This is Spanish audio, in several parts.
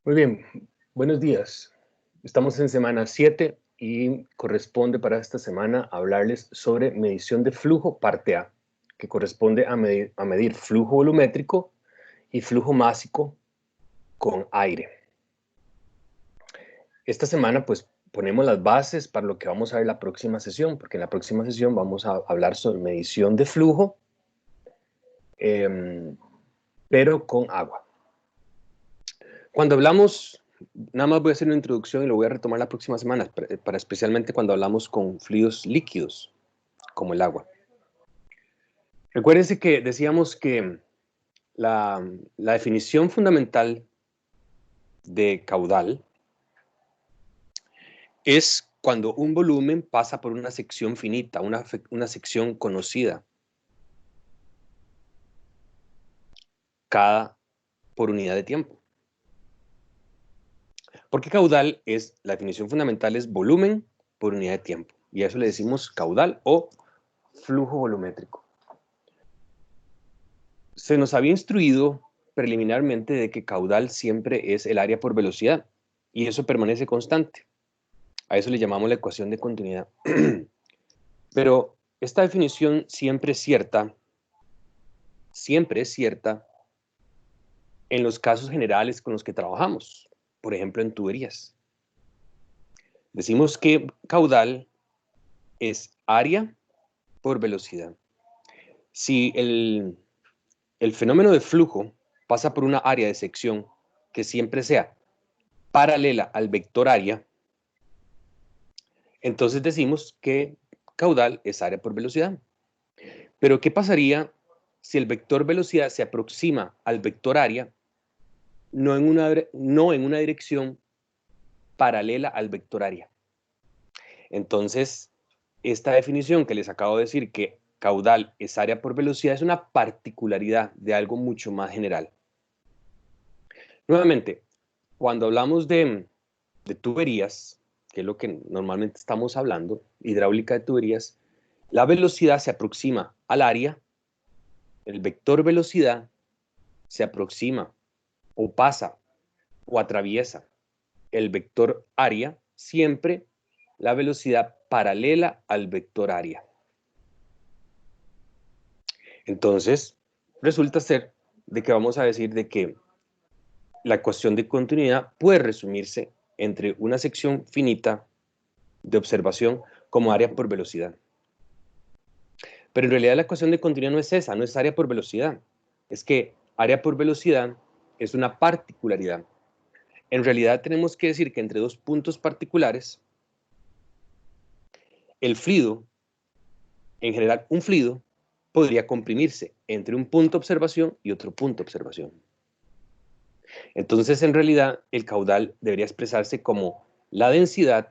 Muy bien, buenos días. Estamos en semana 7 y corresponde para esta semana hablarles sobre medición de flujo parte A, que corresponde a medir flujo volumétrico y flujo másico con aire. Esta semana pues ponemos las bases para lo que vamos a ver la próxima sesión, porque en la próxima sesión vamos a hablar sobre medición de flujo, pero con agua. Cuando hablamos, nada más voy a hacer una introducción y lo voy a retomar la próxima semana, para especialmente cuando hablamos con fluidos líquidos, como el agua. Recuérdense que decíamos que la definición fundamental de caudal es cuando un volumen pasa por una sección finita, una sección conocida, por unidad de tiempo. Porque caudal la definición fundamental es volumen por unidad de tiempo. Y a eso le decimos caudal o flujo volumétrico. Se nos había instruido preliminarmente de que caudal siempre es el área por velocidad. Y eso permanece constante. A eso le llamamos la ecuación de continuidad. Pero esta definición siempre es cierta en los casos generales con los que trabajamos. Por ejemplo, en tuberías. Decimos que caudal es área por velocidad. Si el fenómeno de flujo pasa por una área de sección que siempre sea paralela al vector área, entonces decimos que caudal es área por velocidad. Pero ¿qué pasaría si el vector velocidad se aproxima al vector área no en una dirección paralela al vector área? Entonces, esta definición que les acabo de decir, que caudal es área por velocidad, es una particularidad de algo mucho más general. Nuevamente, cuando hablamos de tuberías, que es lo que normalmente estamos hablando, hidráulica de tuberías, la velocidad se aproxima al área, el vector velocidad se aproxima o pasa o atraviesa el vector área, siempre la velocidad paralela al vector área. Entonces, resulta ser de que vamos a decir de que la ecuación de continuidad puede resumirse entre una sección finita de observación como área por velocidad. Pero en realidad la ecuación de continuidad no es esa, no es área por velocidad. Es que área por velocidad es una particularidad. En realidad tenemos que decir que entre dos puntos particulares, el fluido, en general un fluido, podría comprimirse entre un punto de observación y otro punto de observación. Entonces, en realidad, el caudal debería expresarse como la densidad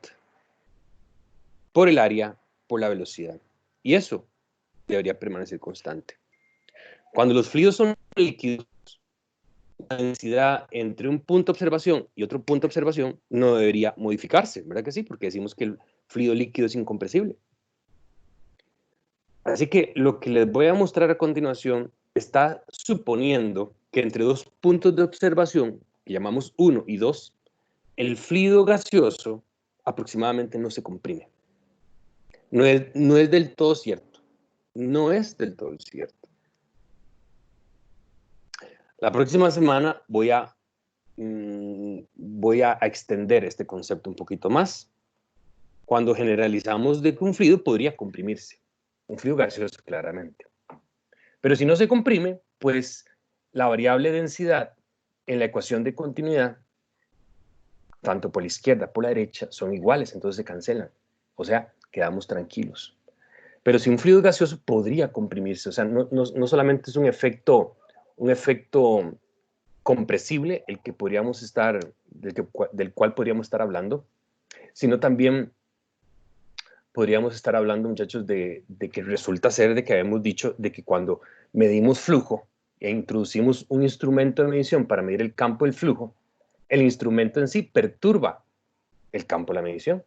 por el área por la velocidad. Y eso debería permanecer constante. Cuando los fluidos son líquidos, la densidad entre un punto de observación y otro punto de observación no debería modificarse, ¿verdad que sí? Porque decimos que el fluido líquido es incompresible. Así que lo que les voy a mostrar a continuación está suponiendo que entre dos puntos de observación, que llamamos 1 y 2, el fluido gaseoso aproximadamente no se comprime. No es del todo cierto. No es del todo cierto. La próxima semana voy a extender este concepto un poquito más. Cuando generalizamos de que un fluido podría comprimirse. Un fluido gaseoso, claramente. Pero si no se comprime, pues la variable densidad en la ecuación de continuidad, tanto por la izquierda como por la derecha, son iguales, entonces se cancelan. O sea, quedamos tranquilos. Pero si un fluido gaseoso podría comprimirse, o sea, no solamente es un efecto compresible el que podríamos estar, del cual podríamos estar hablando, sino también podríamos estar hablando, muchachos, de que resulta ser de que habíamos dicho de que cuando medimos flujo e introducimos un instrumento de medición para medir el campo del flujo, el instrumento en sí perturba el campo de la medición.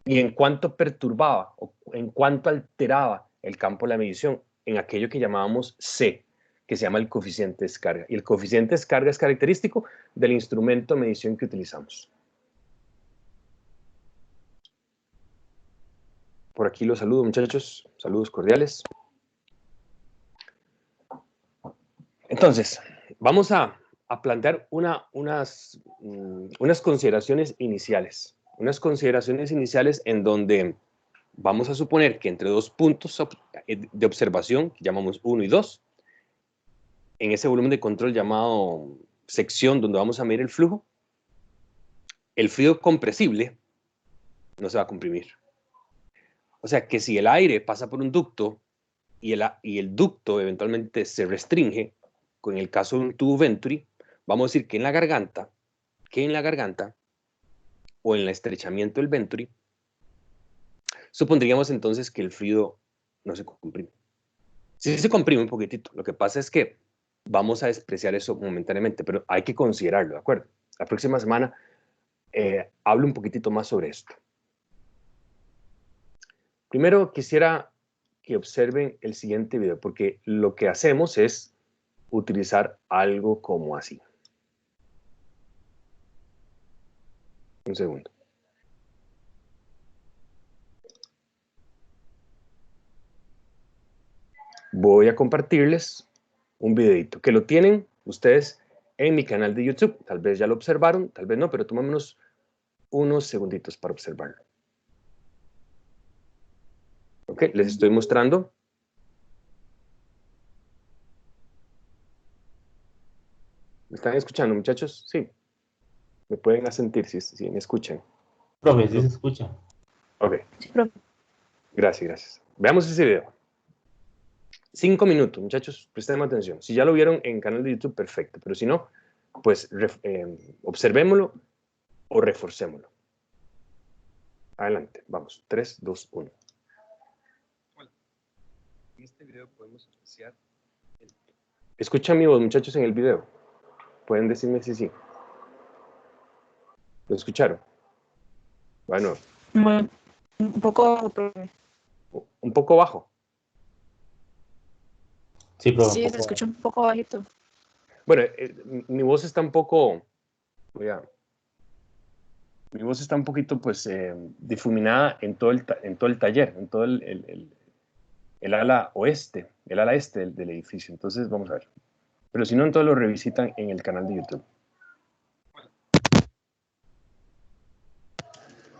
Y en cuanto perturbaba o en cuanto alteraba el campo de la medición, en aquello que llamábamos C, que se llama el coeficiente de descarga. Y el coeficiente de descarga es característico del instrumento de medición que utilizamos. Por aquí los saludo, muchachos. Saludos cordiales. Entonces, vamos a plantear unas consideraciones iniciales. Unas consideraciones iniciales en donde vamos a suponer que entre dos puntos de observación, que llamamos 1 y 2, en ese volumen de control llamado sección donde vamos a medir el flujo compresible no se va a comprimir. O sea que si el aire pasa por un ducto y el ducto eventualmente se restringe, con el caso de un tubo venturi, vamos a decir que en la garganta o en el estrechamiento del venturi, supondríamos entonces que el fluido no se comprime. Sí se comprime un poquitito. Lo que pasa es que vamos a despreciar eso momentáneamente, pero hay que considerarlo, ¿de acuerdo? La próxima semana hablo un poquitito más sobre esto. Primero quisiera que observen el siguiente video, porque lo que hacemos es utilizar algo como así. Un segundo. Voy a compartirles un videito que lo tienen ustedes en mi canal de YouTube. Tal vez ya lo observaron, tal vez no, pero tomémonos unos segunditos para observarlo. Ok, les estoy mostrando. ¿Me están escuchando, muchachos? Sí. ¿Me pueden asentir si me escuchan? Profe, sí se escucha. Ok. Sí, profe. Gracias. Veamos ese video. 5 minutos, muchachos, presten atención. Si ya lo vieron en el canal de YouTube, perfecto. Pero si no, pues observémoslo o reforcémoslo. Adelante, vamos. 3, 2, 1. Bueno, en este video podemos apreciar... ¿Escuchan mi voz, muchachos, en el video? Pueden decirme si sí. ¿Lo escucharon? Bueno. Un poco, profe. Un poco bajo. Sí, profe. Sí, se escucha un poco bajito. Bueno, mi voz está un poco... Mi voz está un poquito, pues, difuminada en todo el taller, en todo el ala oeste, el ala este del edificio. Entonces, vamos a ver. Pero si no, entonces lo revisitan en el canal de YouTube.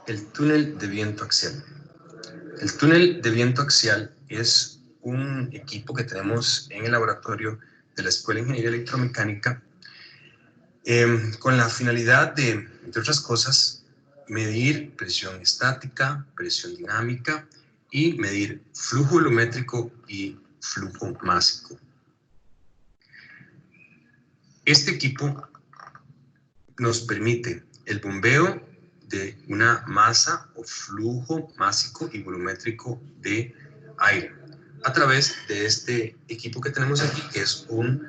El túnel de viento axial. El túnel de viento axial es un equipo que tenemos en el laboratorio de la Escuela de Ingeniería Electromecánica con la finalidad de, entre otras cosas, medir presión estática, presión dinámica y medir flujo volumétrico y flujo másico. Este equipo nos permite el bombeo de una masa o flujo másico y volumétrico de aire a través de este equipo que tenemos aquí, que es un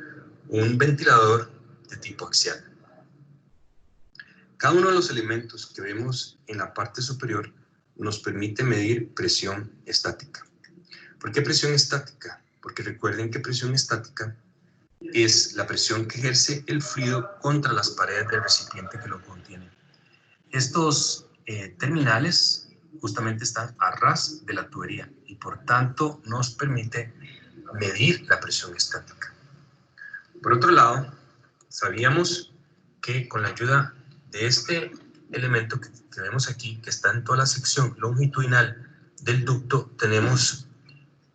ventilador de tipo axial. Cada uno de los elementos que vemos en la parte superior nos permite medir presión estática. ¿Por qué presión estática? Porque recuerden que presión estática es la presión que ejerce el fluido contra las paredes del recipiente que lo contiene. Estos terminales justamente están a ras de la tubería y por tanto nos permite medir la presión estática. Por otro lado, sabíamos que con la ayuda de este elemento que tenemos aquí, que está en toda la sección longitudinal del ducto, tenemos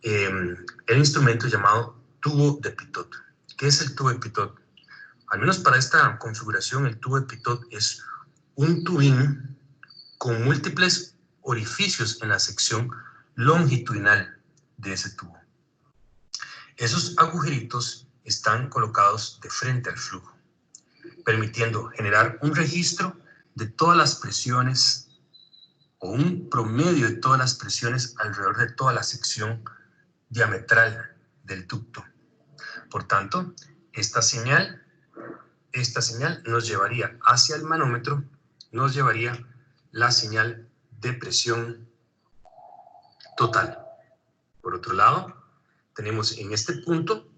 el instrumento llamado tubo de Pitot. ¿Qué es el tubo de Pitot? Al menos para esta configuración, el tubo de Pitot es un tubín con múltiples orificios en la sección longitudinal de ese tubo. Esos agujeritos están colocados de frente al flujo, permitiendo generar un registro de todas las presiones o un promedio de todas las presiones alrededor de toda la sección diametral del ducto. Por tanto, esta señal nos llevaría hacia el manómetro, nos llevaría la señal de presión total. Por otro lado, tenemos en este punto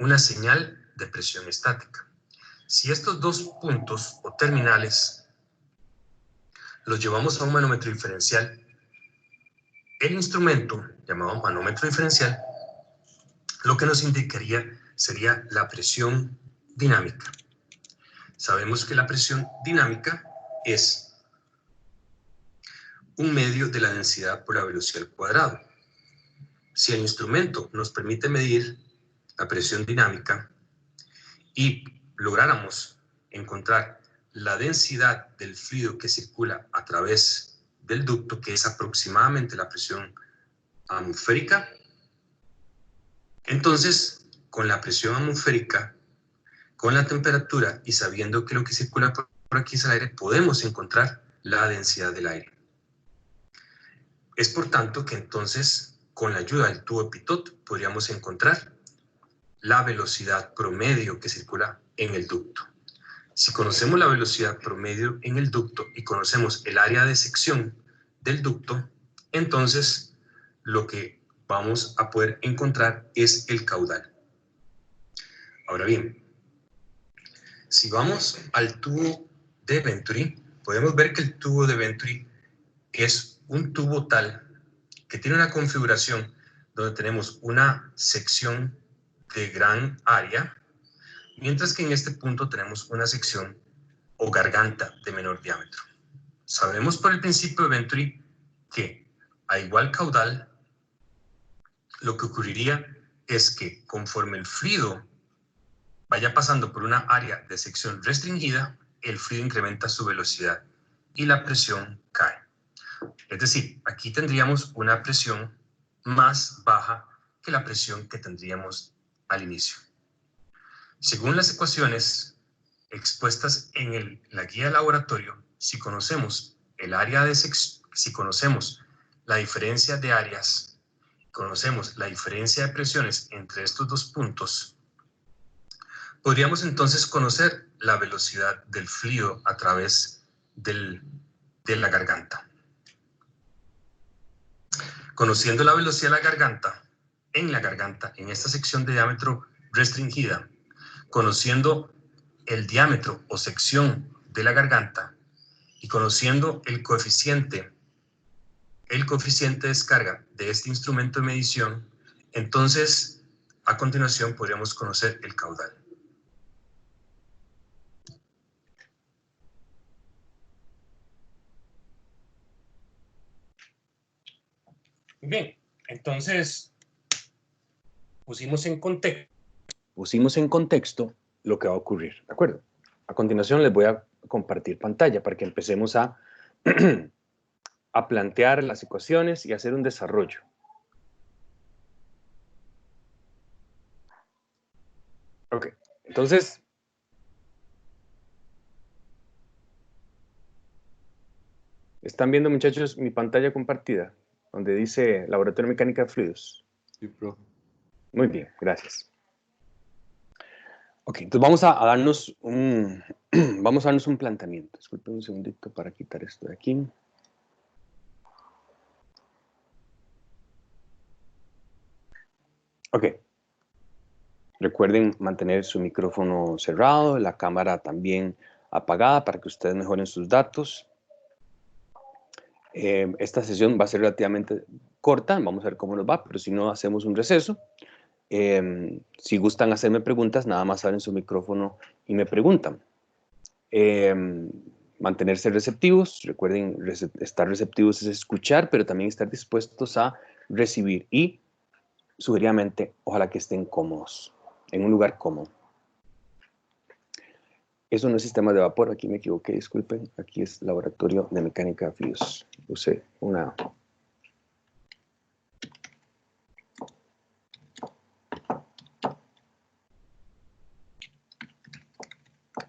una señal de presión estática. Si estos dos puntos o terminales los llevamos a un manómetro diferencial, el instrumento llamado manómetro diferencial lo que nos indicaría sería la presión dinámica. Sabemos que la presión dinámica es un medio de la densidad por la velocidad al cuadrado. Si el instrumento nos permite medir la presión dinámica y lográramos encontrar la densidad del fluido que circula a través del ducto, que es aproximadamente la presión atmosférica, entonces con la presión atmosférica, con la temperatura y sabiendo que lo que circula por aquí es el aire, podemos encontrar la densidad del aire. Es por tanto que entonces con la ayuda del tubo Pitot podríamos encontrar la velocidad promedio que circula en el ducto. Si conocemos la velocidad promedio en el ducto y conocemos el área de sección del ducto, entonces lo que vamos a poder encontrar es el caudal. Ahora bien, si vamos al tubo de Venturi, podemos ver que el tubo de Venturi es un tubo tal que tiene una configuración donde tenemos una sección de gran área, mientras que en este punto tenemos una sección o garganta de menor diámetro. Sabemos por el principio de Venturi que a igual caudal, lo que ocurriría es que conforme el fluido vaya pasando por una área de sección restringida, el fluido incrementa su velocidad y la presión cae. Es decir, aquí tendríamos una presión más baja que la presión que tendríamos al inicio. Según las ecuaciones expuestas en la guía de laboratorio, si conocemos el área de sección, si conocemos la diferencia de áreas, conocemos la diferencia de presiones entre estos dos puntos, podríamos entonces conocer la velocidad del fluido a través de la garganta. Conociendo la velocidad de la garganta, en esta sección de diámetro restringida, conociendo el diámetro o sección de la garganta y conociendo el coeficiente de descarga de este instrumento de medición, entonces a continuación podríamos conocer el caudal. Bien, entonces pusimos en contexto lo que va a ocurrir, ¿de acuerdo? A continuación les voy a compartir pantalla para que empecemos a, a plantear las ecuaciones y hacer un desarrollo. Ok, entonces, ¿están viendo, muchachos, mi pantalla compartida? Donde dice Laboratorio de Mecánica de Fluidos. Sí, profe. Muy bien, gracias. Ok, entonces vamos a darnos un planteamiento. Disculpen un segundito para quitar esto de aquí. Ok. Recuerden mantener su micrófono cerrado, la cámara también apagada para que ustedes mejoren sus datos. Esta sesión va a ser relativamente corta, vamos a ver cómo nos va, pero si no, hacemos un receso. Si gustan hacerme preguntas, nada más abren su micrófono y me preguntan. Mantenerse receptivos, recuerden, estar receptivos es escuchar, pero también estar dispuestos a recibir y, sugeridamente, ojalá que estén cómodos, en un lugar cómodo. Eso no es sistema de vapor, aquí me equivoqué, disculpen, aquí es Laboratorio de Mecánica de Fluidos. Usé una...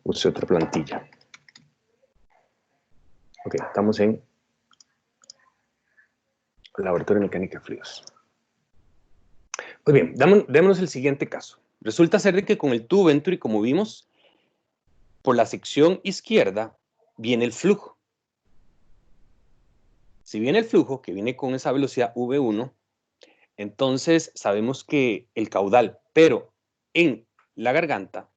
Use otra plantilla. Ok, estamos en Laboratorio de Mecánica de Fluidos. Muy bien, démonos el siguiente caso. Resulta ser de que con el tubo Venturi, como vimos, por la sección izquierda viene el flujo. Si viene el flujo, que viene con esa velocidad V1, entonces sabemos que el caudal, pero en la garganta,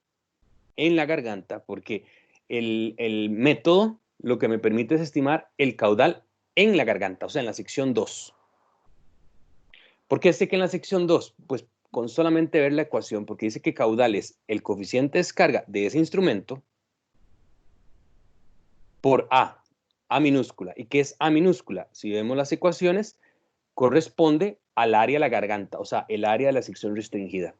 porque el método lo que me permite es estimar el caudal en la garganta, o sea, en la sección 2. ¿Por qué sé que en la sección 2? Pues con solamente ver la ecuación, porque dice que caudal es el coeficiente de descarga de ese instrumento por A minúscula. ¿Y qué es A minúscula? Si vemos las ecuaciones, corresponde al área de la garganta, o sea, el área de la sección restringida.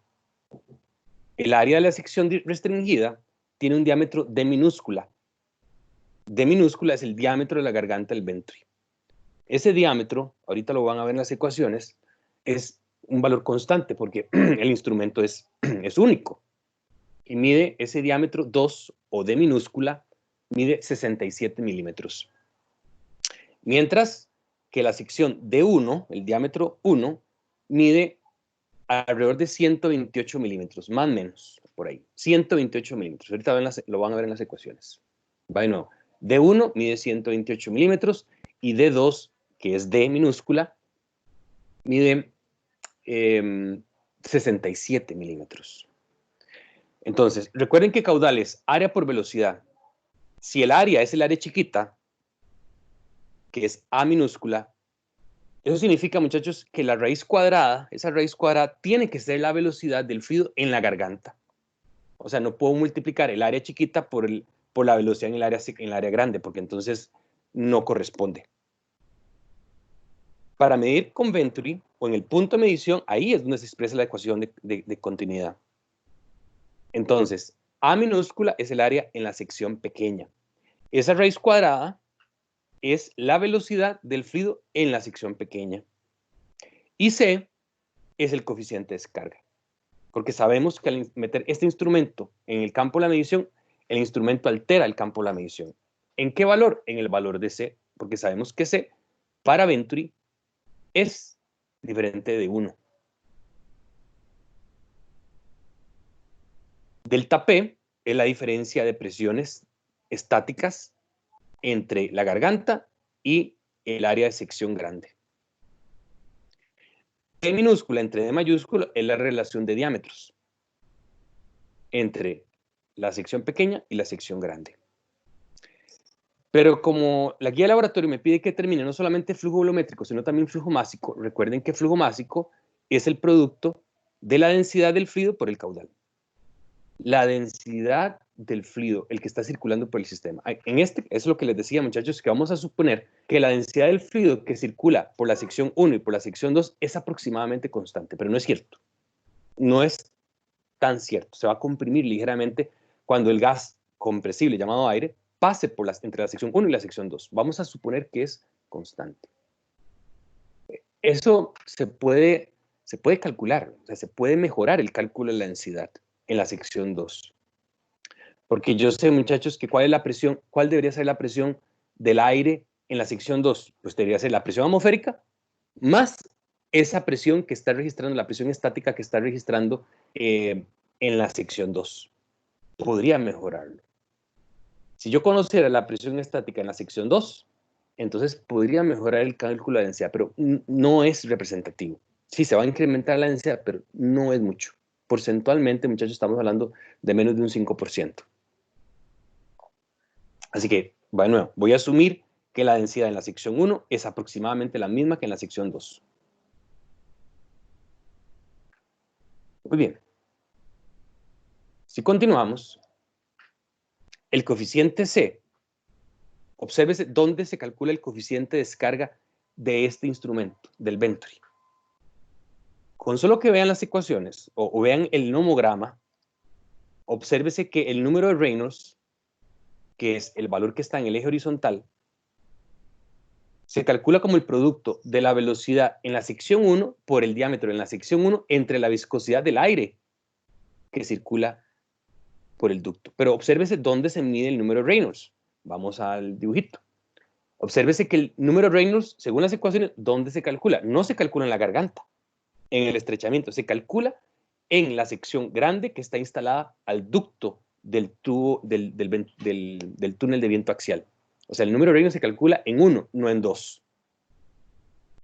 El área de la sección restringida tiene un diámetro D minúscula. D minúscula es el diámetro de la garganta del ventri. Ese diámetro, ahorita lo van a ver en las ecuaciones, es un valor constante porque el instrumento es único. Y mide ese diámetro 2 o D minúscula, mide 67 milímetros. Mientras que la sección D1, el diámetro 1, mide alrededor de 128 milímetros, más o menos, por ahí. 128 milímetros. Ahorita lo van a ver en las ecuaciones. Bueno, D1 mide 128 milímetros y D2, que es D minúscula, mide 67 milímetros. Entonces, recuerden que caudal es área por velocidad. Si el área es el área chiquita, que es A minúscula, eso significa, muchachos, que la raíz cuadrada, esa raíz cuadrada, tiene que ser la velocidad del fluido en la garganta. O sea, no puedo multiplicar el área chiquita por la velocidad en el área grande, porque entonces no corresponde. Para medir con Venturi, o en el punto de medición, ahí es donde se expresa la ecuación de continuidad. Entonces, A minúscula es el área en la sección pequeña. Esa raíz cuadrada es la velocidad del fluido en la sección pequeña. Y C es el coeficiente de descarga. Porque sabemos que al meter este instrumento en el campo de la medición, el instrumento altera el campo de la medición. ¿En qué valor? En el valor de C, porque sabemos que C para Venturi es diferente de 1. Delta P es la diferencia de presiones estáticas entre la garganta y el área de sección grande. D minúscula entre D mayúscula es la relación de diámetros entre la sección pequeña y la sección grande. Pero como la guía de laboratorio me pide que termine no solamente flujo volumétrico, sino también flujo másico, recuerden que flujo másico es el producto de la densidad del fluido por el caudal. La densidad del fluido, el que está circulando por el sistema. Es lo que les decía, muchachos, que vamos a suponer que la densidad del fluido que circula por la sección 1 y por la sección 2 es aproximadamente constante, pero no es cierto. No es tan cierto. Se va a comprimir ligeramente cuando el gas compresible llamado aire pase entre la sección 1 y la sección 2. Vamos a suponer que es constante. Eso se puede calcular, o sea, se puede mejorar el cálculo de la densidad en la sección 2. Porque yo sé, muchachos, que cuál debería ser la presión del aire en la sección 2. Pues debería ser la presión atmosférica más esa presión que está registrando, la presión estática que está registrando en la sección 2. Podría mejorarlo. Si yo conociera la presión estática en la sección 2, entonces podría mejorar el cálculo de densidad, pero no es representativo. Sí, se va a incrementar la densidad, pero no es mucho. Porcentualmente, muchachos, estamos hablando de menos de un 5%. Así que, bueno, voy a asumir que la densidad en la sección 1 es aproximadamente la misma que en la sección 2. Muy bien. Si continuamos, el coeficiente C, obsérvese dónde se calcula el coeficiente de descarga de este instrumento, del Venturi. Con solo que vean las ecuaciones o vean el nomograma, obsérvese que el número de Reynolds, que es el valor que está en el eje horizontal, se calcula como el producto de la velocidad en la sección 1 por el diámetro en la sección 1 entre la viscosidad del aire que circula por el ducto. Pero obsérvese dónde se mide el número de Reynolds. Vamos al dibujito. Obsérvese que el número de Reynolds, según las ecuaciones, ¿dónde se calcula? No se calcula en la garganta, en el estrechamiento. Se calcula en la sección grande que está instalada al ducto del túnel de viento axial. O sea, el número de Reynolds se calcula en 1, no en 2.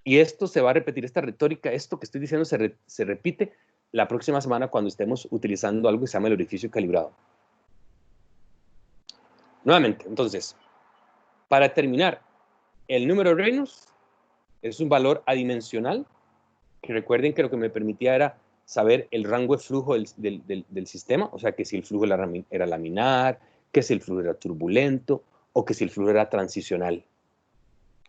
Y esto se va a repetir, esta retórica, esto que estoy diciendo se repite la próxima semana cuando estemos utilizando algo que se llama el orificio calibrado. Nuevamente, entonces, para terminar, el número de Reynolds es un valor adimensional, que recuerden que lo que me permitía era saber el rango de flujo del sistema, o sea, que si el flujo era laminar, que si el flujo era turbulento, o que si el flujo era transicional.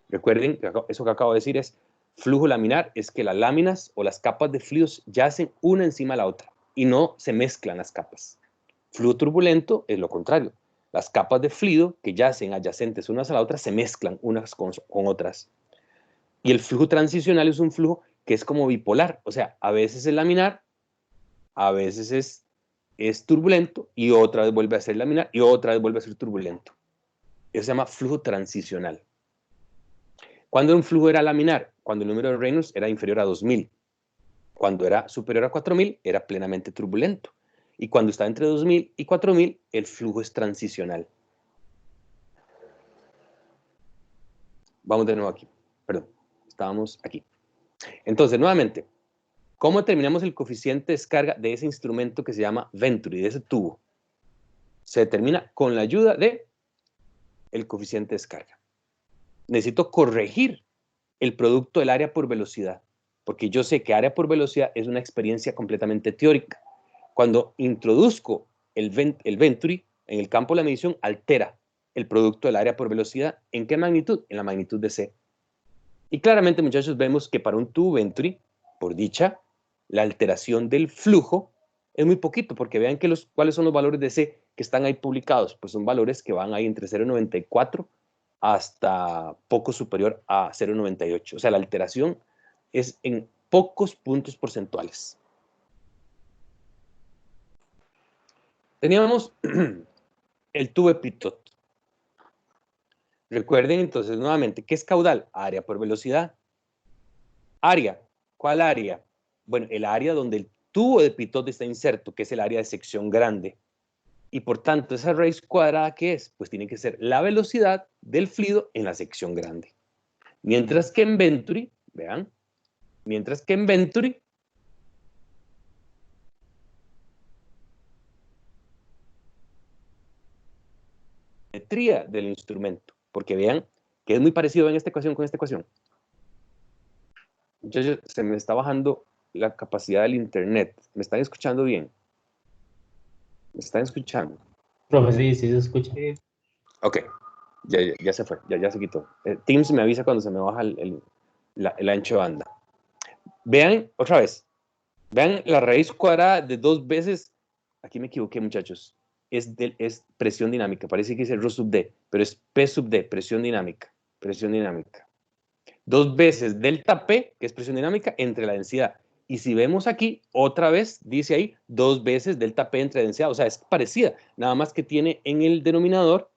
Recuerden que eso que acabo de decir es flujo laminar, es que las láminas o las capas de fluidos yacen una encima de la otra y no se mezclan las capas. Flujo turbulento es lo contrario. Las capas de fluido que yacen adyacentes unas a la otra se mezclan unas con otras. Y el flujo transicional es un flujo que es como bipolar, o sea, a veces es laminar, a veces es turbulento y otra vez vuelve a ser laminar y otra vez vuelve a ser turbulento. Eso se llama flujo transicional. Cuando un flujo era laminar, cuando el número de Reynolds era inferior a 2000. Cuando era superior a 4000, era plenamente turbulento. Y cuando está entre 2000 y 4000, el flujo es transicional. Vamos de nuevo aquí. Perdón, estábamos aquí. Entonces, nuevamente, ¿cómo determinamos el coeficiente de descarga de ese instrumento que se llama Venturi, de ese tubo? Se determina con la ayuda de el coeficiente de descarga. Necesito corregir el producto del área por velocidad, porque yo sé que área por velocidad es una experiencia completamente teórica. Cuando introduzco el Venturi en el campo de la medición, altera el producto del área por velocidad. ¿En qué magnitud? En la magnitud de C. Y claramente, muchachos, vemos que para un tubo Venturi, por dicha, la alteración del flujo es muy poquito, porque vean que cuáles son los valores de C que están ahí publicados. Pues son valores que van ahí entre 0,94 hasta poco superior a 0,98. O sea, la alteración es en pocos puntos porcentuales. Teníamos el tubo de Pitot. Recuerden entonces nuevamente, ¿qué es caudal? Área por velocidad. Área, ¿cuál área? Bueno, el área donde el tubo de Pitot está inserto, que es el área de sección grande. Y por tanto, esa raíz cuadrada, ¿qué es? Pues tiene que ser la velocidad del fluido en la sección grande. Mientras que en Venturi, vean, mientras que en Venturi, geometría del instrumento, porque vean que es muy parecido en esta ecuación con esta ecuación. Entonces, se me está bajando la capacidad del internet. ¿Me están escuchando bien? ¿Me están escuchando? Profe, sí, sí se escucha. Ok, ya se fue, ya se quitó. Teams me avisa cuando se me baja el ancho de banda. Vean, otra vez, vean la raíz cuadrada de 2 veces, aquí me equivoqué, muchachos, es presión dinámica, parece que es el Rho sub D, pero es P sub D, presión dinámica. 2 veces delta P, que es presión dinámica, entre la densidad. Y si vemos aquí, otra vez, dice ahí, 2 veces delta P entre densidad, o sea, es parecida, nada más que tiene en el denominador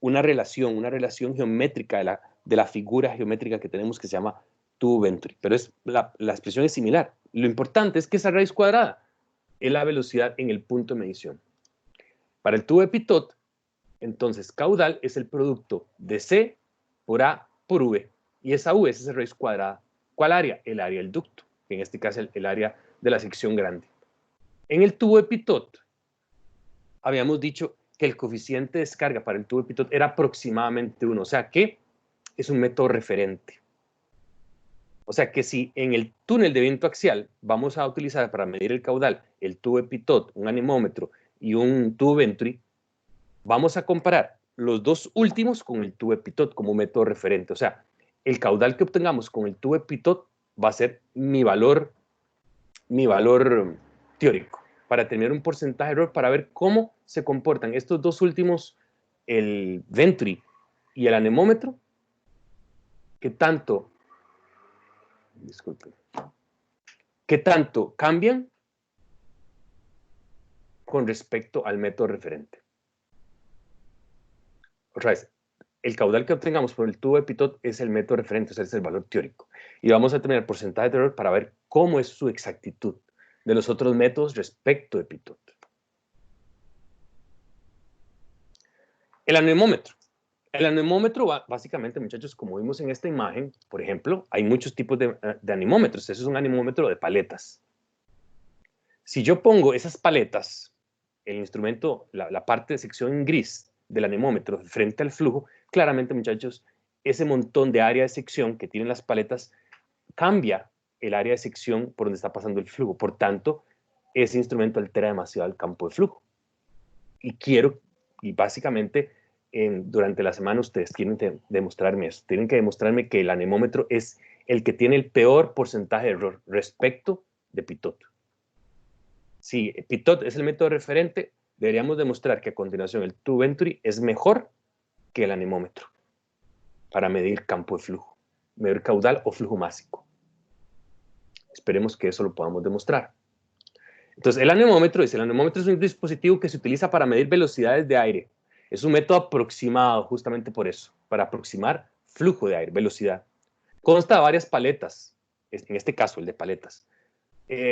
una relación geométrica de la figura geométrica que tenemos que se llama tubo Venturi, pero la expresión es similar. Lo importante es que esa raíz cuadrada es la velocidad en el punto de medición. Para el tubo de Pitot, entonces caudal es el producto de C por A por V, y esa V es esa raíz cuadrada. ¿Cuál área? El área del ducto, que en este caso es el área de la sección grande. En el tubo de Pitot, habíamos dicho que el coeficiente de descarga para el tubo de Pitot era aproximadamente 1, o sea que es un método referente. O sea que si en el túnel de viento axial vamos a utilizar para medir el caudal el tubo de Pitot, un anemómetro y un tubo Venturi, vamos a comparar los dos últimos con el tubo de Pitot como método referente. O sea, el caudal que obtengamos con el tubo de Pitot va a ser mi valor teórico, para tener un porcentaje de error, para ver cómo se comportan estos dos últimos, el Venturi y el anemómetro, qué tanto cambian con respecto al método referente. Otra vez, el caudal que obtengamos por el tubo de Pitot es el método referente, o sea, es el valor teórico. Y vamos a tener porcentaje de error para ver cómo es su exactitud de los otros métodos respecto de Pitot. El anemómetro. El anemómetro, básicamente, muchachos, como vimos en esta imagen, por ejemplo, hay muchos tipos de anemómetros. Ese es un anemómetro de paletas. Si yo pongo esas paletas, el instrumento, la parte de sección en gris del anemómetro frente al flujo, claramente, muchachos, ese montón de área de sección que tienen las paletas cambia el área de sección por donde está pasando el flujo. Por tanto, ese instrumento altera demasiado el campo de flujo. Y básicamente, durante la semana ustedes tienen que demostrarme eso. Tienen que demostrarme que el anemómetro es el que tiene el peor porcentaje de error respecto de Pitot. Si Pitot es el método referente, deberíamos demostrar que a continuación el Tube Venturi es mejor que el anemómetro para medir campo de flujo, medir caudal o flujo másico. Esperemos que eso lo podamos demostrar. Entonces, el anemómetro es un dispositivo que se utiliza para medir velocidades de aire. Es un método aproximado, justamente por eso, para aproximar flujo de aire, velocidad. Consta de varias paletas, en este caso el de paletas,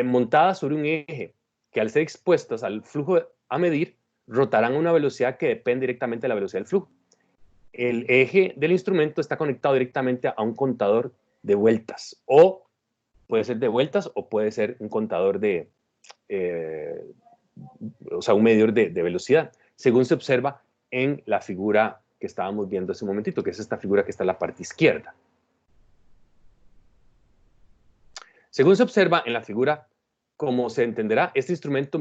montadas sobre un eje, que al ser expuestas al flujo a medir, rotarán a una velocidad que depende directamente de la velocidad del flujo. El eje del instrumento está conectado directamente a un contador de vueltas, o puede ser de vueltas o puede ser un contador o sea, un medidor de velocidad, según se observa en la figura que estábamos viendo hace un momentito, que es esta figura que está en la parte izquierda. Según se observa en la figura, como se entenderá, este instrumento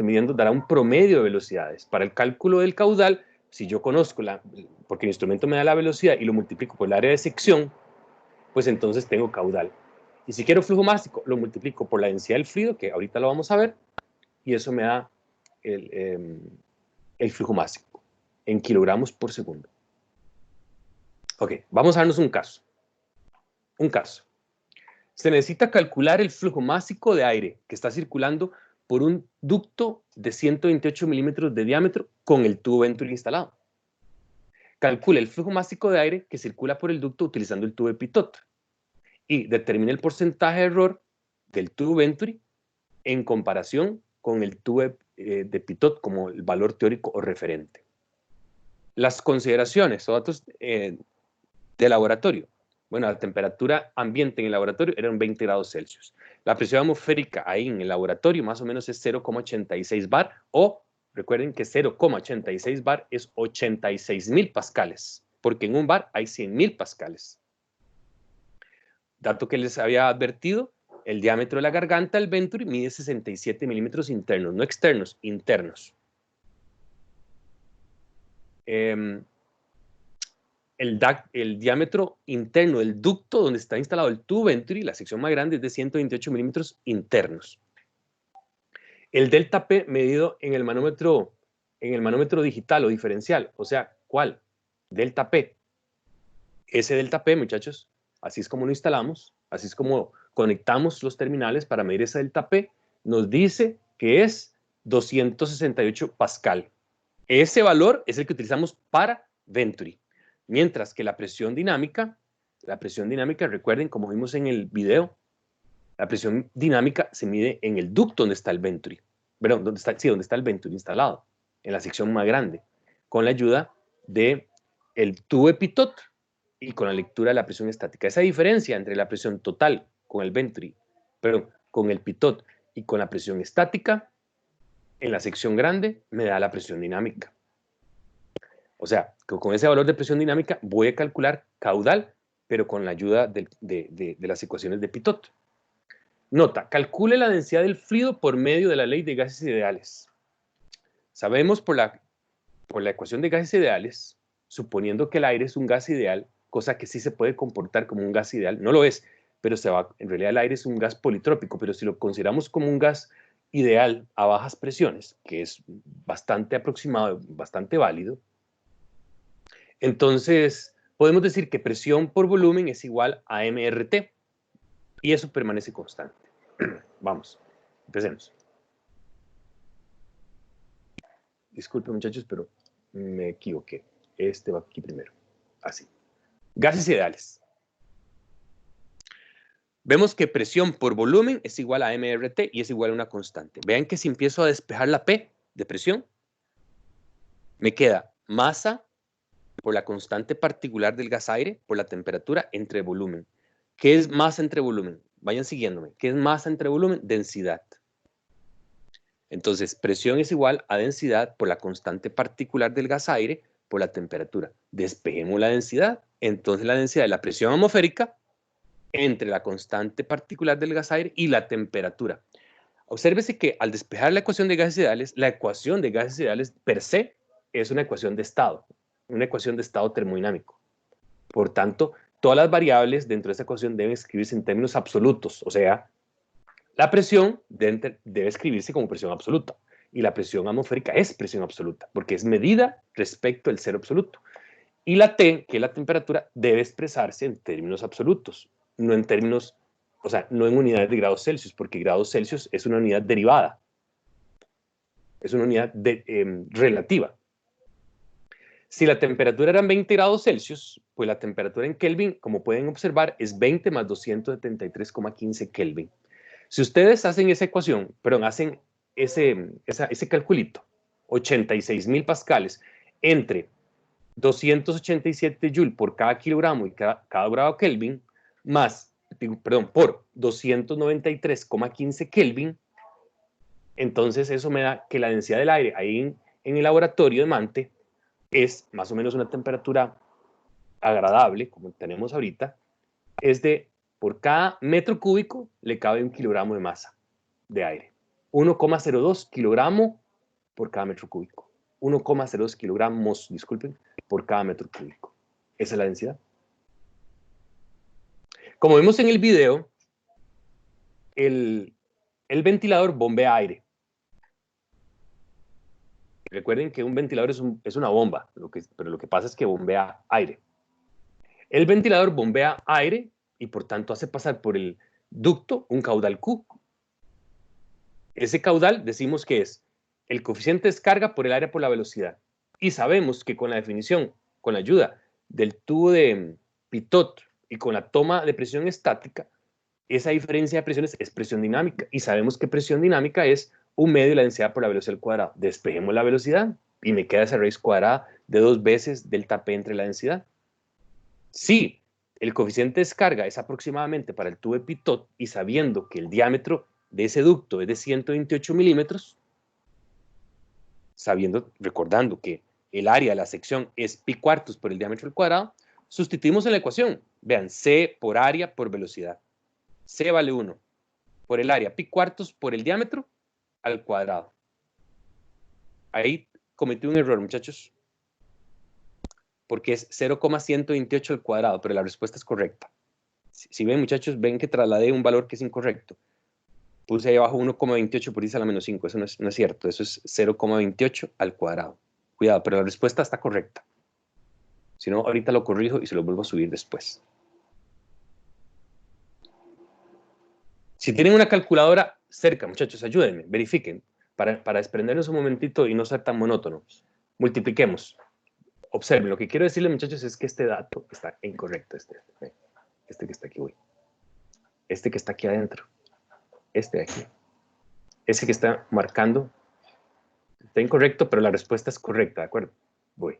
midiendo dará un promedio de velocidades. Para el cálculo del caudal, si yo conozco, porque el instrumento me da la velocidad y lo multiplico por el área de sección, pues entonces tengo caudal. Y si quiero flujo másico, lo multiplico por la densidad del fluido, que ahorita lo vamos a ver, y eso me da el flujo másico en kilogramos por segundo. Ok, vamos a darnos un caso. Un caso. Se necesita calcular el flujo másico de aire que está circulando por un ducto de 128 milímetros de diámetro con el tubo Venturi instalado. Calcule el flujo másico de aire que circula por el ducto utilizando el tubo de Pitot y determine el porcentaje de error del tubo Venturi en comparación con el tubo de Pitot como el valor teórico o referente. Las consideraciones o datos de laboratorio. Bueno, la temperatura ambiente en el laboratorio eran 20 grados Celsius. La presión atmosférica ahí en el laboratorio más o menos es 0,86 bar o, recuerden que 0,86 bar es 86.000 pascales, porque en un bar hay 100.000 pascales. Dato que les había advertido, el diámetro de la garganta del Venturi mide 67 milímetros internos, no externos, internos. El diámetro interno del ducto donde está instalado el tubo Venturi, la sección más grande, es de 128 milímetros internos. El delta P medido en el manómetro digital o diferencial, o sea, ¿cuál? Delta P. Ese delta P, muchachos, así es como lo instalamos, así es como conectamos los terminales para medir ese delta P, nos dice que es 268 pascal. Ese valor es el que utilizamos para Venturi. Mientras que la presión dinámica, recuerden, como vimos en el video, la presión dinámica se mide en el ducto donde está el Venturi. Perdón, donde está el Venturi instalado, en la sección más grande, con la ayuda del tubo de Pitot y con la lectura de la presión estática. Esa diferencia entre la presión total con el Venturi, perdón, con el Pitot y con la presión estática, en la sección grande me da la presión dinámica. O sea, con ese valor de presión dinámica voy a calcular caudal, pero con la ayuda de las ecuaciones de Pitot. Nota, calcule la densidad del fluido por medio de la ley de gases ideales. Sabemos por la ecuación de gases ideales, suponiendo que el aire es un gas ideal, cosa que sí se puede comportar como un gas ideal, no lo es, pero en realidad el aire es un gas politrópico, pero si lo consideramos como un gas ideal a bajas presiones, que es bastante aproximado, bastante válido, entonces podemos decir que presión por volumen es igual a MRT y eso permanece constante. Vamos, empecemos. Disculpen, muchachos, pero me equivoqué. Este va aquí primero. Así. Gases ideales. Vemos que presión por volumen es igual a MRT y es igual a una constante. Vean que si empiezo a despejar la P de presión, me queda masa por la constante particular del gas aire, por la temperatura entre volumen. ¿Qué es masa entre volumen? Vayan siguiéndome. ¿Qué es masa entre volumen? Densidad. Entonces, presión es igual a densidad por la constante particular del gas-aire por la temperatura. Despejemos la densidad. Entonces, la densidad de la presión atmosférica entre la constante particular del gas-aire y la temperatura. Obsérvese que al despejar la ecuación de gases ideales, la ecuación de gases ideales per se es una ecuación de estado termodinámico. Por tanto, todas las variables dentro de esta ecuación deben escribirse en términos absolutos, o sea, la presión debe escribirse como presión absoluta y la presión atmosférica es presión absoluta porque es medida respecto al cero absoluto. Y la T, que es la temperatura, debe expresarse en términos absolutos, no en términos, o sea, no en unidades de grados Celsius, porque grados Celsius es una unidad derivada, es una unidad relativa. Si la temperatura eran 20 grados Celsius, pues la temperatura en Kelvin, como pueden observar, es 20 más 273,15 Kelvin. Si ustedes hacen esa ecuación, perdón, hacen ese calculito, 86.000 pascales entre 287 Joule por cada kilogramo y cada grado Kelvin, más, perdón, por 293,15 Kelvin, entonces eso me da que la densidad del aire ahí en el laboratorio de Mante es más o menos una temperatura agradable, como tenemos ahorita, es de, por cada metro cúbico le cabe 1 kilogramo de masa de aire. 1,02 kilogramo por cada metro cúbico. 1,02 kilogramos, disculpen, por cada metro cúbico. Esa es la densidad. Como vimos en el video, el ventilador bombea aire. Recuerden que un ventilador es una bomba, pero lo que pasa es que bombea aire. El ventilador bombea aire y por tanto hace pasar por el ducto un caudal Q. Ese caudal decimos que es el coeficiente de descarga por el área por la velocidad. Y sabemos que con la definición, con la ayuda del tubo de Pitot y con la toma de presión estática, esa diferencia de presiones es presión dinámica. Y sabemos que presión dinámica es 1/2 de la densidad por la velocidad al cuadrado. Despejemos la velocidad y me queda esa raíz cuadrada de 2 veces delta P entre la densidad. Si el coeficiente de descarga es aproximadamente para el tubo de Pitot y sabiendo que el diámetro de ese ducto es de 128 milímetros, recordando que el área de la sección es pi cuartos por el diámetro al cuadrado, sustituimos en la ecuación. Vean, C por área por velocidad. C vale 1 por el área, pi cuartos por el diámetro al cuadrado. Ahí cometí un error, muchachos, porque es 0,128 al cuadrado, pero la respuesta es correcta. Si ven, muchachos, ven que trasladé un valor que es incorrecto. Puse ahí abajo 1,28 por 10 a la menos 5. Eso no es cierto. Eso es 0,28 al cuadrado. Cuidado, pero la respuesta está correcta. Si no, ahorita lo corrijo y se lo vuelvo a subir después. Si tienen una calculadora cerca, muchachos, ayúdenme, verifiquen, para desprendernos un momentito y no ser tan monótonos. Multipliquemos. Observen, lo que quiero decirles, muchachos, es que este dato está incorrecto. Este que está aquí, güey. Este que está aquí adentro. Este de aquí. Ese que está marcando está incorrecto, pero la respuesta es correcta, ¿de acuerdo? Voy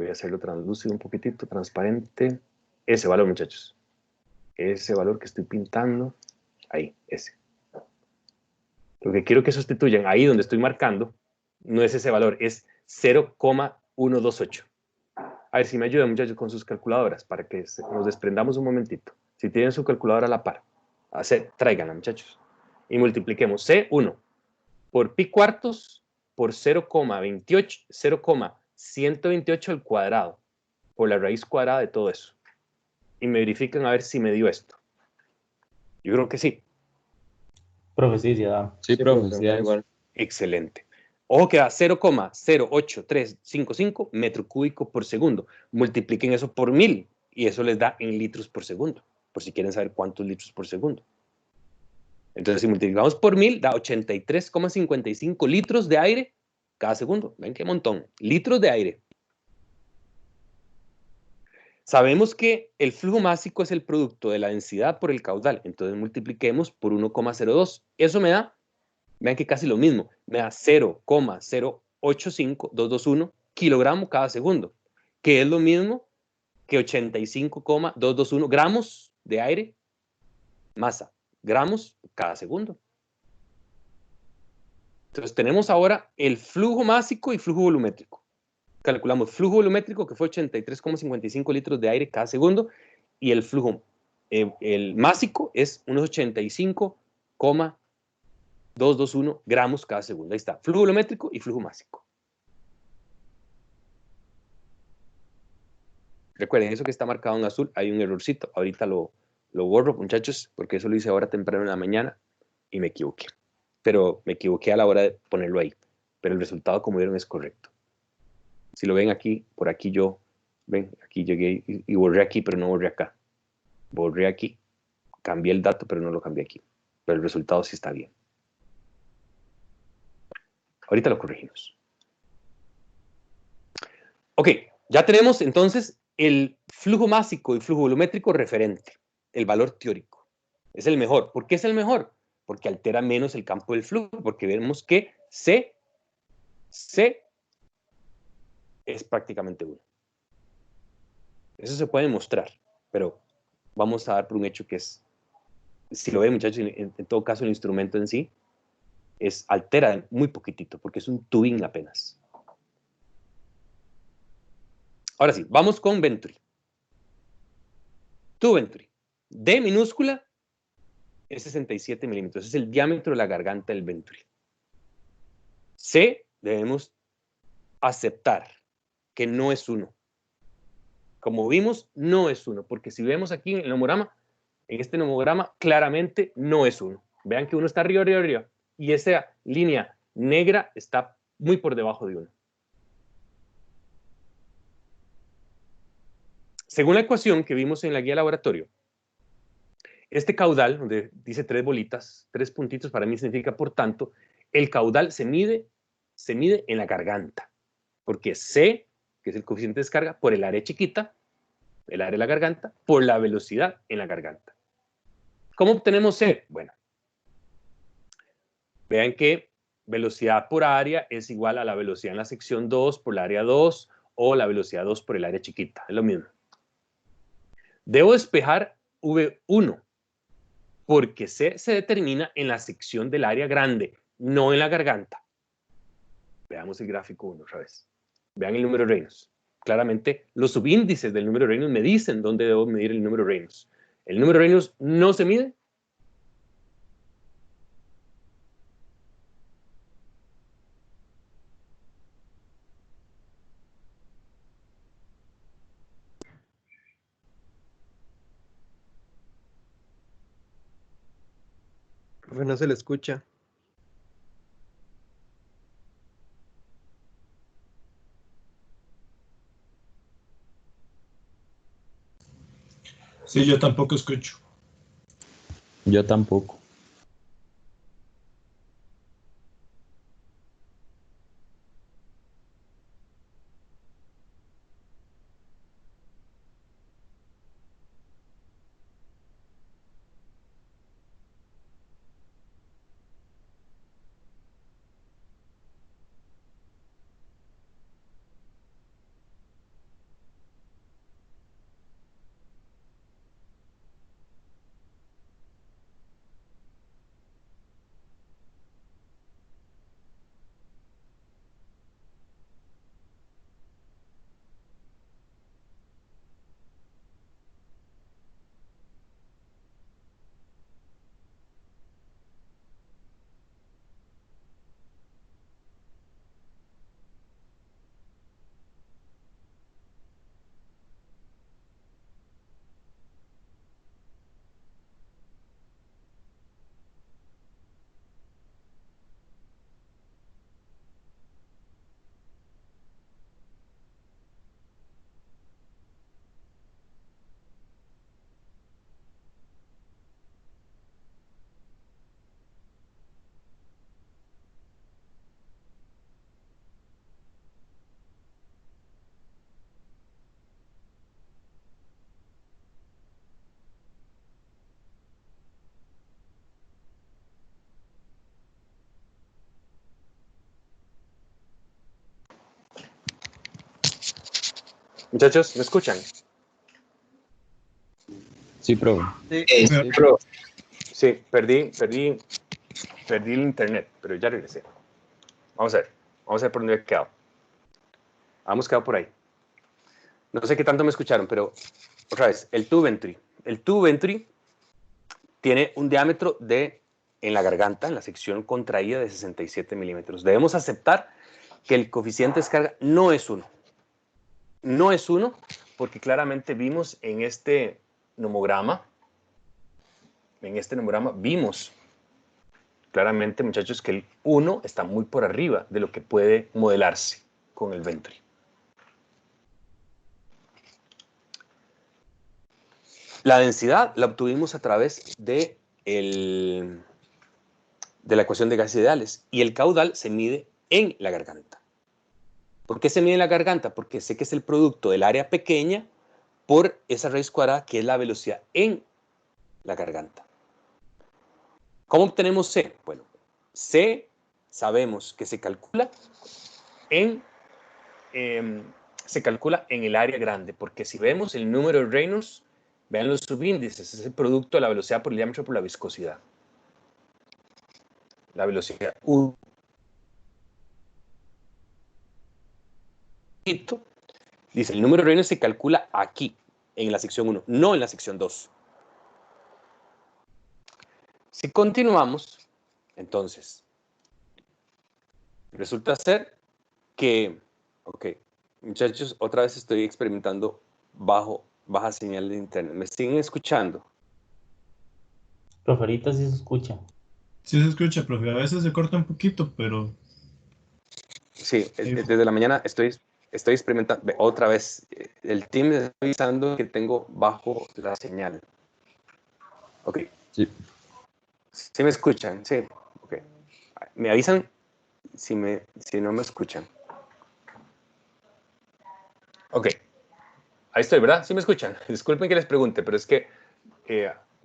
a hacerlo translúcido un poquitito, transparente. Ese valor, muchachos. Ese valor que estoy pintando. Ahí, ese. Lo que quiero que sustituyan ahí donde estoy marcando no es ese valor, es 0,128. A ver si me ayudan, muchachos, con sus calculadoras para que nos desprendamos un momentito. Si tienen su calculadora a la par, tráiganla, muchachos. Y multipliquemos C1 por pi cuartos por 0,128 al cuadrado por la raíz cuadrada de todo eso. Y me verifican a ver si me dio esto. Yo creo que sí. Profe, sí, ya da. Sí, profe, sí, da igual. Excelente. Ojo que da 0,08355 metro cúbico por segundo. Multipliquen eso por 1000 y eso les da en litros por segundo, por si quieren saber cuántos litros por segundo. Entonces, si multiplicamos por 1000, da 83,55 litros de aire cada segundo. ¿Ven qué montón? Litros de aire. Sabemos que el flujo másico es el producto de la densidad por el caudal. Entonces, multipliquemos por 1,02. Eso me da, vean que casi lo mismo, me da 0,085221 kilogramos cada segundo, que es lo mismo que 85,221 gramos de aire, masa, gramos cada segundo. Entonces tenemos ahora el flujo másico y flujo volumétrico. Calculamos flujo volumétrico, que fue 83,55 litros de aire cada segundo, y el flujo, el másico es unos 85,221 gramos cada segundo. Ahí está, flujo volumétrico y flujo másico. Recuerden, eso que está marcado en azul, hay un errorcito. Ahorita lo borro, muchachos, porque eso lo hice ahora temprano en la mañana y me equivoqué. Pero me equivoqué a la hora de ponerlo ahí. Pero el resultado, como vieron, es correcto. Si lo ven aquí, por aquí yo, ven, aquí llegué y borré aquí, pero no borré acá. Borré aquí, cambié el dato, pero no lo cambié aquí. Pero el resultado sí está bien. Ahorita lo corregimos. Ok, ya tenemos entonces el flujo másico y flujo volumétrico referente, el valor teórico. Es el mejor. ¿Por qué es el mejor? Porque altera menos el campo del flujo, porque vemos que C es prácticamente 1. Eso se puede mostrar, pero vamos a dar por un hecho que es, si lo ven, muchachos, en todo caso el instrumento en sí altera muy poquitito, porque es un tubing apenas. Ahora sí, vamos con Venturi. Tu Venturi. D minúscula es 67 milímetros. Es el diámetro de la garganta del Venturi. C, debemos aceptar que no es 1. Como vimos, no es 1, porque si vemos aquí en el nomograma, en este nomograma, claramente no es 1. Vean que 1 está arriba, arriba, arriba, y esa línea negra está muy por debajo de 1. Según la ecuación que vimos en la guía de laboratorio, este caudal, donde dice 3 bolitas, 3 puntitos, para mí significa, por tanto, el caudal se mide en la garganta, porque C, que es el coeficiente de descarga, por el área chiquita, el área de la garganta, por la velocidad en la garganta. ¿Cómo obtenemos C? Bueno, vean que velocidad por área es igual a la velocidad en la sección 2 por el área 2 o la velocidad 2 por el área chiquita, es lo mismo. Debo despejar V1 porque C se determina en la sección del área grande, no en la garganta. Veamos el gráfico 1 otra vez. Vean el número de Reynolds. Claramente, los subíndices del número de Reynolds me dicen dónde debo medir el número de Reynolds. ¿El número de Reynolds no se mide? Profe, no se le escucha. Sí, yo tampoco escucho. Yo tampoco. Muchachos, ¿me escuchan? Sí, profe. Sí. Sí, perdí el internet, pero ya regresé. Vamos a ver por dónde he quedado. Hemos quedado por ahí. No sé qué tanto me escucharon, pero otra vez, el tubo venturi. El tubo venturi tiene un diámetro en la garganta, en la sección contraída, de 67 milímetros. Debemos aceptar que el coeficiente de descarga no es 1. No es 1 porque claramente vimos en este nomograma, vimos claramente, muchachos, que el 1 está muy por arriba de lo que puede modelarse con el venturi. La densidad la obtuvimos a través de la ecuación de gases ideales, y el caudal se mide en la garganta. ¿Por qué se mide en la garganta? Porque sé que es el producto del área pequeña por esa raíz cuadrada, que es la velocidad en la garganta. ¿Cómo obtenemos C? Bueno, C sabemos que se calcula en el área grande, porque si vemos el número de Reynolds, vean los subíndices, es el producto de la velocidad por el diámetro por la viscosidad. La velocidad 1. Dice, el número de Reynolds se calcula aquí, en la sección 1, no en la sección 2. Si continuamos, entonces, resulta ser que, ok, muchachos, otra vez estoy experimentando baja señal de internet. ¿Me siguen escuchando? Profe, ahorita sí se escucha. Sí se escucha, profe. A veces se corta un poquito, pero... Sí, desde la mañana estoy experimentando. Otra vez, el team me está avisando que tengo bajo la señal. Ok. Sí. ¿Sí me escuchan? Sí. Ok. Me avisan si no me escuchan. Ok. Ahí estoy, ¿verdad? ¿Sí me escuchan? Disculpen que les pregunte, pero es que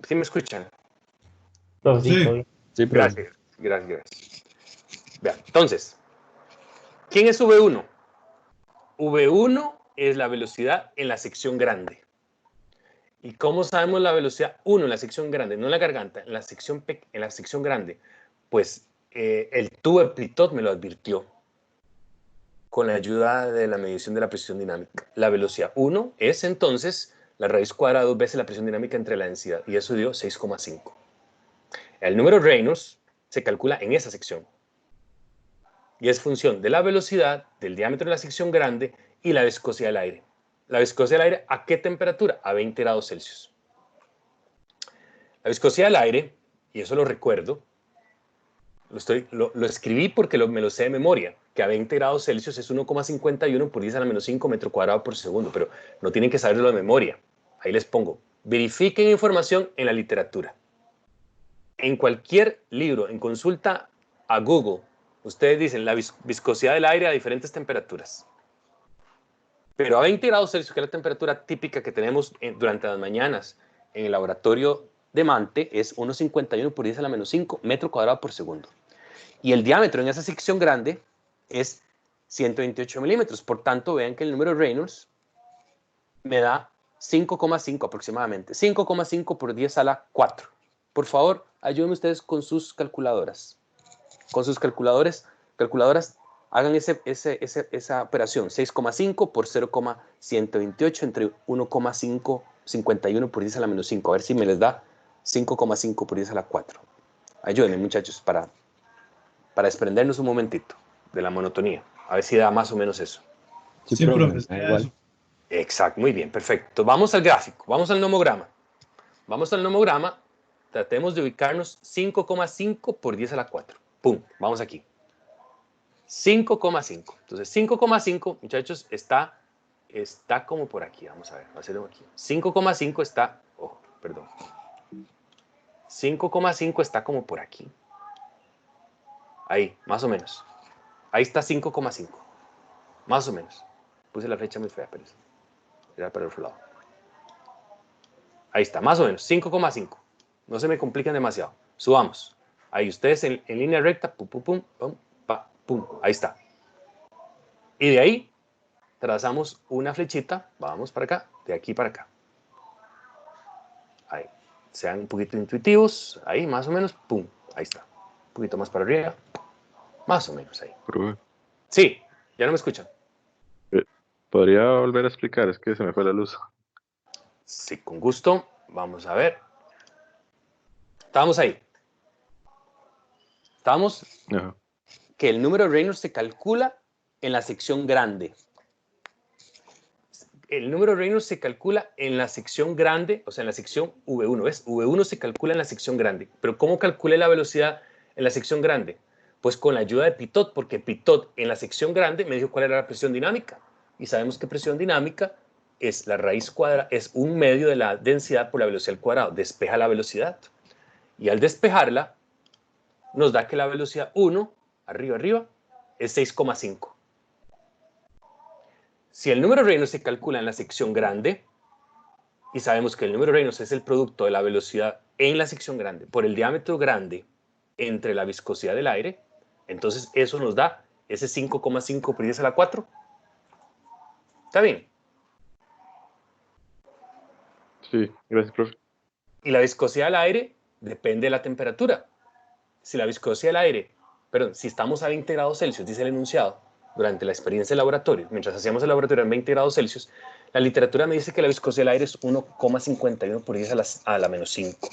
¿sí me escuchan? Profe, sí, Sí. todo bien. Sí, profe. Gracias. Vean, entonces, ¿quién es V1? V1 es la velocidad en la sección grande. ¿Y cómo sabemos la velocidad 1 en la sección grande? No en la garganta, en la sección grande. Pues el tubo Plitot me lo advirtió con la ayuda de la medición de la presión dinámica. La velocidad 1 es entonces la raíz cuadrada 2 veces la presión dinámica entre la densidad, y eso dio 6,5. El número Reynolds se calcula en esa sección y es función de la velocidad, del diámetro de la sección grande y la viscosidad del aire. La viscosidad del aire, ¿a qué temperatura? A 20 grados Celsius. La viscosidad del aire, y eso lo recuerdo, lo escribí porque me lo sé de memoria, que a 20 grados Celsius es 1,51 por 10 a la menos 5 metro cuadrado por segundo, pero no tienen que saberlo de memoria. Ahí les pongo. Verifiquen información en la literatura. En cualquier libro, en consulta a Google, ustedes dicen la viscosidad del aire a diferentes temperaturas. Pero a 20 grados Celsius, que es la temperatura típica que tenemos durante las mañanas en el laboratorio de Mante, es 1,51 por 10 a la menos 5 metro cuadrado por segundo. Y el diámetro en esa sección grande es 128 milímetros. Por tanto, vean que el número Reynolds me da 5,5 aproximadamente. 5,5 por 10 a la 4. Por favor, ayúdenme ustedes con sus calculadoras. Con sus calculadoras, hagan esa operación. 6,5 por 0,128 entre 1,551 por 10 a la menos 5. A ver si me les da 5,5 por 10 a la 4. Ayúdenme, muchachos, para desprendernos un momentito de la monotonía. A ver si da más o menos eso. Sí, profe. Igual. Exacto, muy bien, perfecto. Vamos al gráfico, vamos al nomograma. Vamos al nomograma, tratemos de ubicarnos 5,5 por 10 a la 4. Pum, vamos aquí. 5,5. Entonces, 5,5, muchachos, está como por aquí. Vamos a ver, hacerlo aquí. 5,5 está, perdón. 5,5 está como por aquí. Ahí, más o menos. Ahí está 5,5. Más o menos. Puse la flecha muy fea, pero era para el otro lado. Ahí está, más o menos, 5,5. No se me compliquen demasiado. Subamos. Ahí ustedes en línea recta, pum, pum, pum, pum, pa, pum. Ahí está. Y de ahí trazamos una flechita, vamos para acá, de aquí para acá. Ahí. Sean un poquito intuitivos. Ahí, más o menos, pum. Ahí está. Un poquito más para arriba. Más o menos ahí. Profe, Sí, ya no me escuchan. ¿podría volver a explicar? Es que se me fue la luz. Sí, con gusto. Vamos a ver. Estábamos ahí. Estábamos Ajá. que el número de Reynolds se calcula en la sección grande. El número de Reynolds se calcula en la sección grande, o sea, en la sección V1. ¿Ves? V1 se calcula en la sección grande. Pero ¿cómo calculé la velocidad en la sección grande? Pues con la ayuda de Pitot, porque Pitot en la sección grande me dijo cuál era la presión dinámica. Y sabemos que presión dinámica es la raíz cuadrada, es un medio de la densidad por la velocidad al cuadrado. Despeja la velocidad. Y al despejarla, nos da que la velocidad 1, arriba, es 6,5. Si el número de Reynolds se calcula en la sección grande, y sabemos que el número de Reynolds es el producto de la velocidad en la sección grande por el diámetro grande entre la viscosidad del aire, entonces eso nos da ese 5,5 por 10 a la 4. ¿Está bien? Sí, gracias, profe. Y la viscosidad del aire depende de la temperatura. Si la viscosidad del aire, perdón, si estamos a 20 grados Celsius, dice el enunciado, durante la experiencia de laboratorio, mientras hacíamos el laboratorio en 20 grados Celsius, la literatura me dice que la viscosidad del aire es 1,51 por 10 a la menos 5.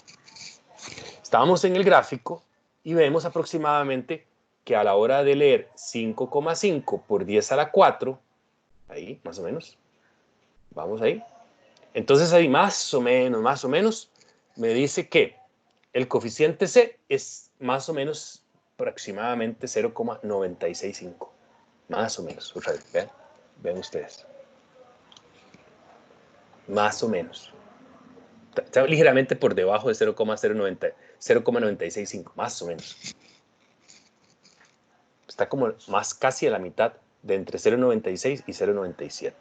Estábamos en el gráfico y vemos aproximadamente que a la hora de leer 5,5 por 10 a la 4, ahí más o menos, vamos ahí, entonces ahí más o menos, me dice que el coeficiente C es más o menos aproximadamente 0,965. Más o menos. Otra vez, vean ustedes. Más o menos. Está ligeramente por debajo de 0,965. Más o menos. Está como más casi a la mitad de entre 0,96 y 0,97.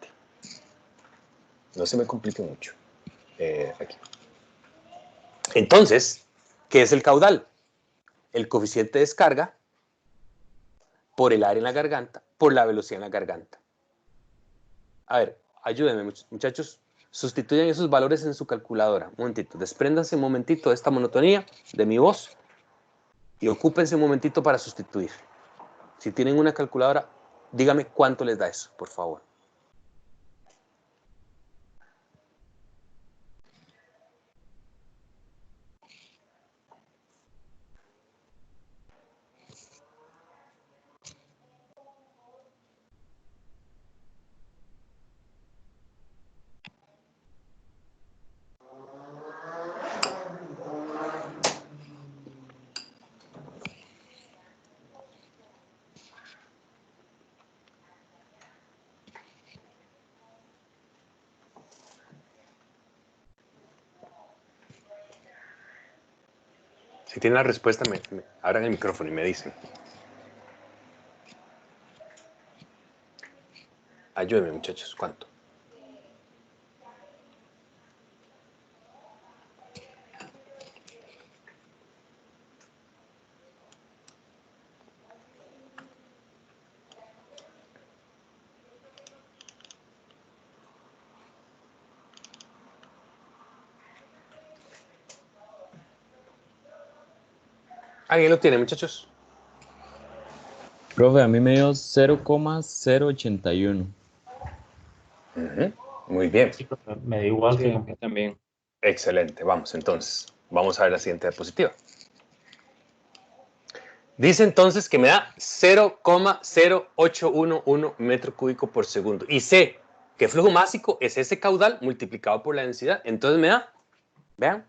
No se me complique mucho. Aquí. Entonces, ¿qué es el caudal? El coeficiente de descarga por el aire en la garganta, por la velocidad en la garganta. A ver, ayúdenme, muchachos. Sustituyan esos valores en su calculadora. Un momentito, despréndanse un momentito de esta monotonía de mi voz y ocúpense un momentito para sustituir. Si tienen una calculadora, dígame cuánto les da eso, por favor. Si tienen la respuesta, abran el micrófono y me dicen. Ayúdenme, muchachos, ¿cuánto? ¿Alguien lo tiene, muchachos? Profe, a mí me dio 0,081. Muy bien. Sí, profe, me da igual Sí, que también. Excelente. Vamos, entonces. Vamos a ver la siguiente diapositiva. Dice entonces que me da 0,0811 metro cúbico por segundo. Y sé que flujo másico es ese caudal multiplicado por la densidad. Entonces me da, vean,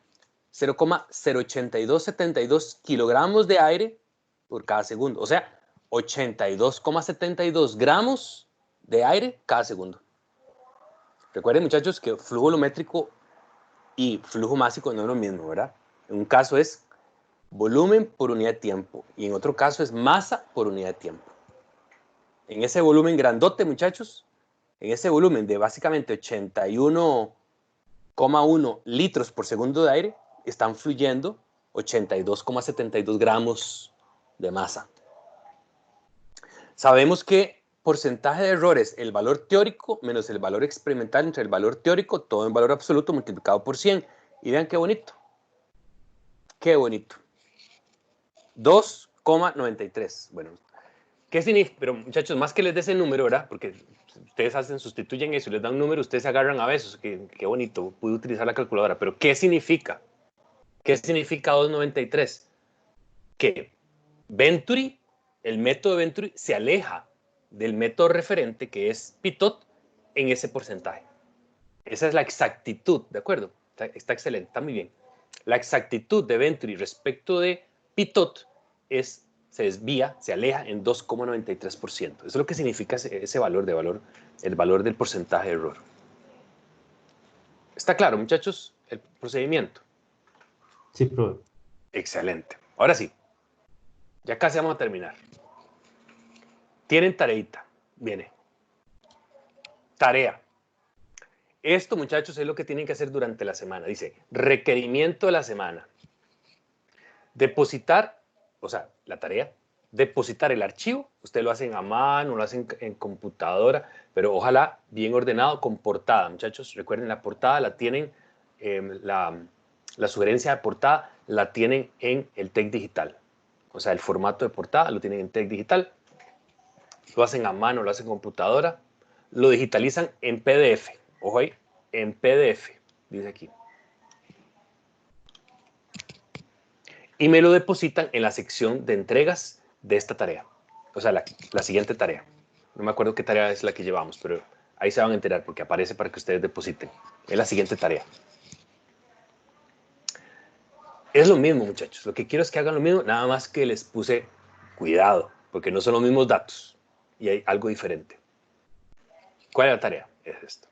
0,08272 kilogramos de aire por cada segundo. O sea, 82,72 gramos de aire cada segundo. Recuerden, muchachos, que flujo volumétrico y flujo másico no es lo mismo, ¿verdad? En un caso es volumen por unidad de tiempo y en otro caso es masa por unidad de tiempo. En ese volumen grandote, muchachos, en ese volumen de básicamente 81,1 litros por segundo de aire, están fluyendo 82,72 gramos de masa. Sabemos que porcentaje de errores, el valor teórico menos el valor experimental entre el valor teórico, todo en valor absoluto multiplicado por 100. Y vean qué bonito. Qué bonito. 2,93. Bueno, ¿Qué significa? Pero muchachos, más que les dé ese número, ¿verdad? Porque ustedes sustituyen eso y les dan un número, ustedes se agarran a besos. Qué bonito, pude utilizar la calculadora. Pero ¿qué significa? ¿Qué significa 293? Que Venturi, el método de Venturi, se aleja del método referente, que es Pitot, en ese porcentaje. Esa es la exactitud, ¿de acuerdo? Está excelente, está muy bien. La exactitud de Venturi respecto de Pitot se desvía, se aleja en 2,93%. Eso es lo que significa ese valor, el valor del porcentaje de error. ¿Está claro, muchachos, el procedimiento? Sí, profe. Excelente. Ahora sí, ya casi vamos a terminar. Tienen tareita. Viene. Tarea. Esto, muchachos, es lo que tienen que hacer durante la semana. Dice, requerimiento de la semana. Depositar, o sea, la tarea, depositar el archivo. Ustedes lo hacen a mano, lo hacen en computadora, pero ojalá bien ordenado, con portada, muchachos. Recuerden, la portada la tienen, la sugerencia de portada la tienen en el TEC Digital. O sea, el formato de portada lo tienen en TEC Digital. Lo hacen a mano, lo hacen en computadora. Lo digitalizan en PDF. Ojo ahí, en PDF, dice aquí. Y me lo depositan en la sección de entregas de esta tarea. O sea, la siguiente tarea. No me acuerdo qué tarea es la que llevamos, pero ahí se van a enterar porque aparece para que ustedes depositen. Es la siguiente tarea. Es lo mismo, muchachos. Lo que quiero es que hagan lo mismo, nada más que les puse cuidado, porque no son los mismos datos y hay algo diferente. ¿Cuál es la tarea? Es esto.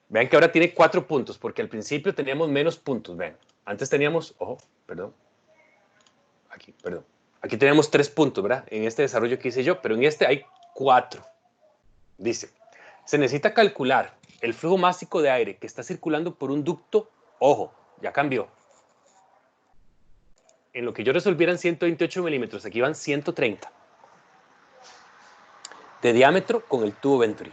Vean que ahora tiene 4 puntos, porque al principio teníamos menos puntos. Vean, antes teníamos, ojo, perdón. Aquí teníamos 3 puntos, ¿verdad? En este desarrollo que hice yo, pero en este hay 4. Dice, se necesita calcular el flujo másico de aire que está circulando por un ducto, ojo, ya cambió. En lo que yo resolviera en 128 milímetros, aquí van 130. De diámetro con el tubo Venturi.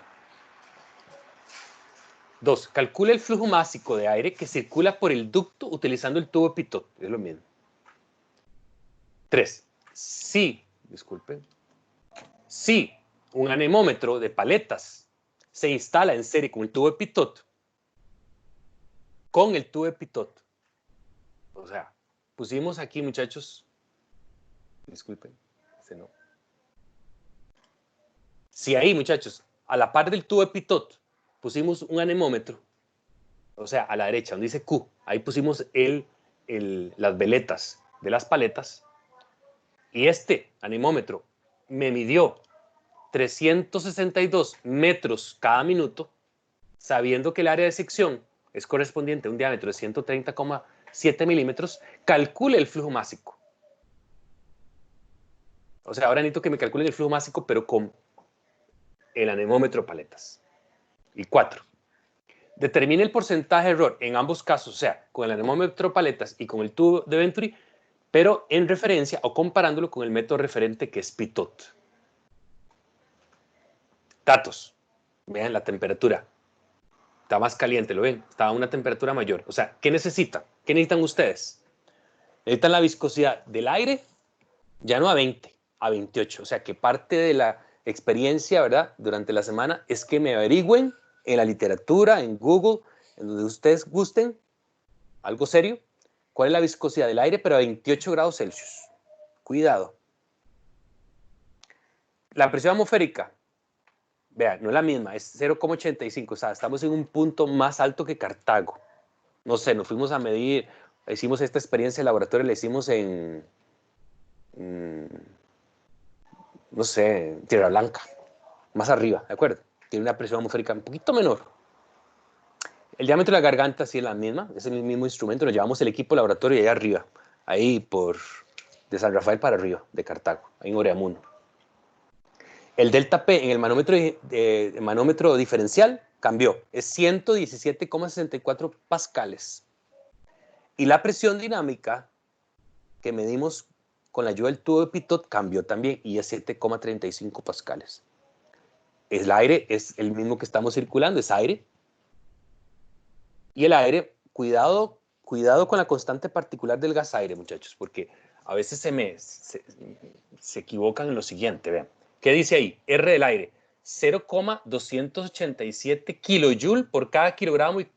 2. Calcula el flujo másico de aire que circula por el ducto utilizando el tubo Pitot. Es lo mismo. 3. Si un anemómetro de paletas se instala en serie con el tubo de Pitot, o sea, pusimos aquí, muchachos, disculpen, no. Si ahí, muchachos, a la par del tubo de Pitot, pusimos un anemómetro, o sea, a la derecha, donde dice Q, ahí pusimos las veletas de las paletas, y este anemómetro me midió 362 metros cada minuto, sabiendo que el área de sección es correspondiente a un diámetro de 130,7 milímetros, calcule el flujo másico. O sea, ahora necesito que me calculen el flujo másico, pero con el anemómetro paletas. Y 4. Determine el porcentaje de error en ambos casos, o sea, con el anemómetro paletas y con el tubo de Venturi, pero en referencia o comparándolo con el método referente que es Pitot. Datos. Vean la temperatura. Está más caliente, ¿lo ven? Está a una temperatura mayor. O sea, ¿qué necesitan? ¿Qué necesitan ustedes? Necesitan la viscosidad del aire, ya no a 20, a 28. O sea, que parte de la experiencia, ¿verdad?, durante la semana es que me averigüen en la literatura, en Google, en donde ustedes gusten, algo serio, cuál es la viscosidad del aire, pero a 28 grados Celsius. Cuidado. La presión atmosférica, vean, no es la misma, es 0,85, o sea, estamos en un punto más alto que Cartago. No sé, nos fuimos a medir, hicimos esta experiencia de laboratorio, la hicimos en no sé, en Tierra Blanca, más arriba, ¿de acuerdo? Tiene una presión atmosférica un poquito menor. El diámetro de la garganta sí es la misma, es el mismo instrumento, nos llevamos el equipo laboratorio allá arriba, ahí de San Rafael para arriba, de Cartago, ahí en Oreamuno. El delta P en el manómetro diferencial cambió, es 117,64 pascales. Y la presión dinámica que medimos con la ayuda del tubo de Pitot cambió también y es 7,35 pascales. El aire es el mismo que estamos circulando, es aire. Y el aire, cuidado con la constante particular del gas aire, muchachos, porque a veces se equivocan en lo siguiente, vean. ¿Qué dice ahí? R del aire, 0,287 kilojoule por cada kilogramo y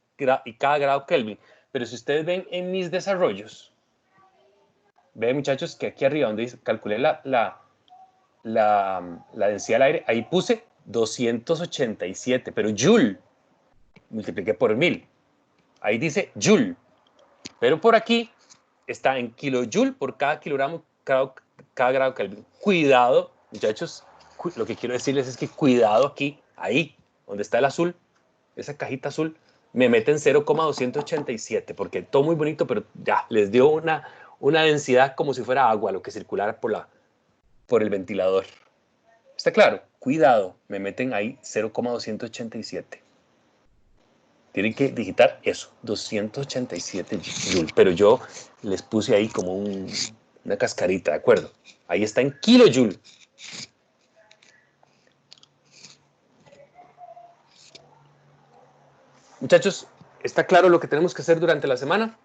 cada grado Kelvin. Pero si ustedes ven en mis desarrollos, ven, muchachos, que aquí arriba donde dice, calculé la densidad del aire, ahí puse 287, pero joule, multipliqué por 1000. Ahí dice joule, pero por aquí está en kilojoule por cada kilogramo, cada grado Kelvin. Cuidado, muchachos, lo que quiero decirles es que cuidado aquí, ahí, donde está el azul, esa cajita azul, me meten 0,287, porque todo muy bonito, pero ya, les dio una densidad como si fuera agua, lo que circulara por el ventilador. ¿Está claro? Cuidado, me meten ahí 0,287. Tienen que digitar eso, 287 joule, pero yo les puse ahí como una cascarita, ¿de acuerdo? Ahí está en kilojoule. Muchachos, ¿está claro lo que tenemos que hacer durante la semana?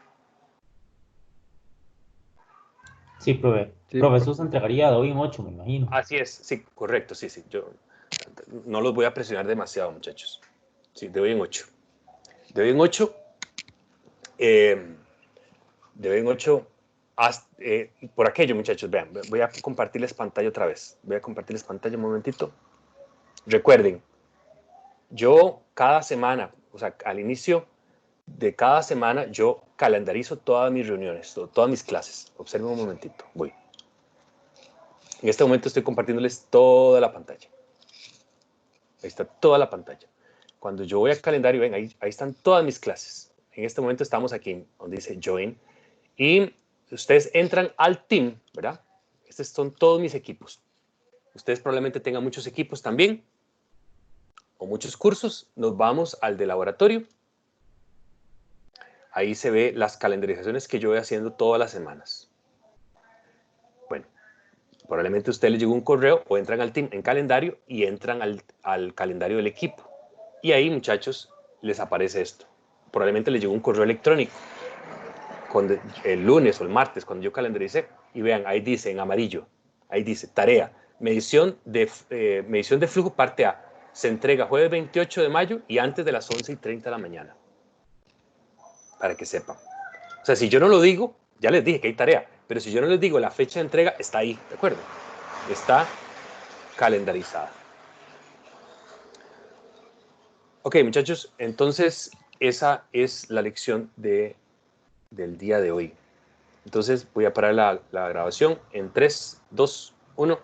Sí, profe. Sí, Profe, eso se entregaría de hoy en 8, me imagino. Así es, sí, correcto, sí. Yo no los voy a presionar demasiado, muchachos. Sí, de hoy en 8. De hoy en 8, por aquello, muchachos, vean, voy a compartirles pantalla otra vez. Voy a compartirles pantalla un momentito. Recuerden, yo cada semana, o sea, al inicio de cada semana, yo calendarizo todas mis reuniones, todas mis clases. Observen un momentito, voy. En este momento estoy compartiéndoles toda la pantalla. Ahí está toda la pantalla. Cuando yo voy al calendario, ven, ahí están todas mis clases. En este momento estamos aquí donde dice Join. Y ustedes entran al team, ¿verdad? Estos son todos mis equipos. Ustedes probablemente tengan muchos equipos también, o muchos cursos. Nos vamos al de laboratorio. Ahí se ve las calendarizaciones que yo voy haciendo todas las semanas. Bueno, probablemente a usted le llegó un correo o entran al team en calendario y entran al calendario del equipo. Y ahí, muchachos, les aparece esto. Probablemente les llegó un correo electrónico el lunes o el martes cuando yo calendaricé. Y vean, ahí dice en amarillo, ahí dice tarea, medición de flujo parte A. Se entrega jueves 28 de mayo y antes de las 11:30 de la mañana. Para que sepan. O sea, si yo no lo digo, ya les dije que hay tarea, pero si yo no les digo la fecha de entrega, está ahí, ¿de acuerdo? Está calendarizada. Ok, muchachos, entonces esa es la lección del día de hoy. Entonces voy a parar la grabación en 3, 2, 1.